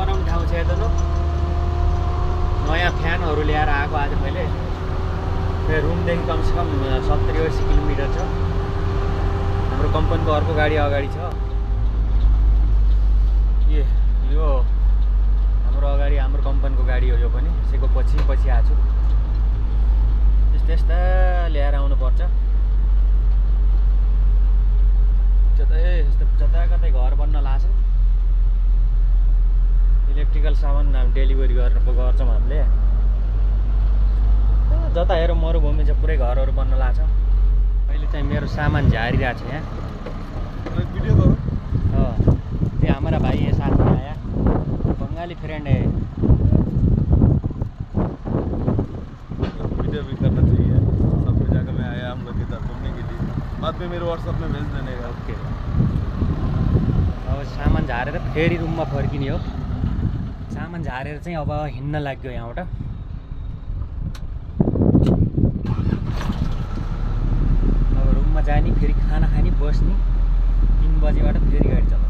गरम ठाउँ छ हेर्नु नयाँ फ्यानहरू ल्याएर आएको आज मैले रुमदेखि कमसेकम 70-80 किलोमिटर छ हाम्रो कम्पनीको अर्को गाडी अगाडि छ यो हाम्रो अगाडि हाम्रो कम्पनीको गाडी हो यो पनि यसैको पछि आछु त्यस्ता ल्याएर आउनुपर्छ जता कतै घर बन्न लाग्छ इलेक्ट्रिकल सामान हामी डेलिभरी गर्छौँ हामीले जता हेरौँ मरुभूमि चाहिँ पुरै घरहरू बन्न लाग्छ अहिले चाहिँ मेरो सामान झारिरहेको छ यहाँ वीडियो करो ये हमारा भाई है साथ में आया बंगाली फ्रेंड है वीडियो भी करना चाहिए सब जगह में आया हम लोग इधर घूमने के लिए बाद में मेरे व्हाट्सएप में भेज देने का ओके अब सामान झारेर फेरि रुममा फर्किने हो सामान झारेर चाहिँ अब हिँड्न लाग्यो यहाँबाट अब रुममा जाने फेरि खाना खाने बस्ने 3 बजेबाट फेरि गाडी चलाउने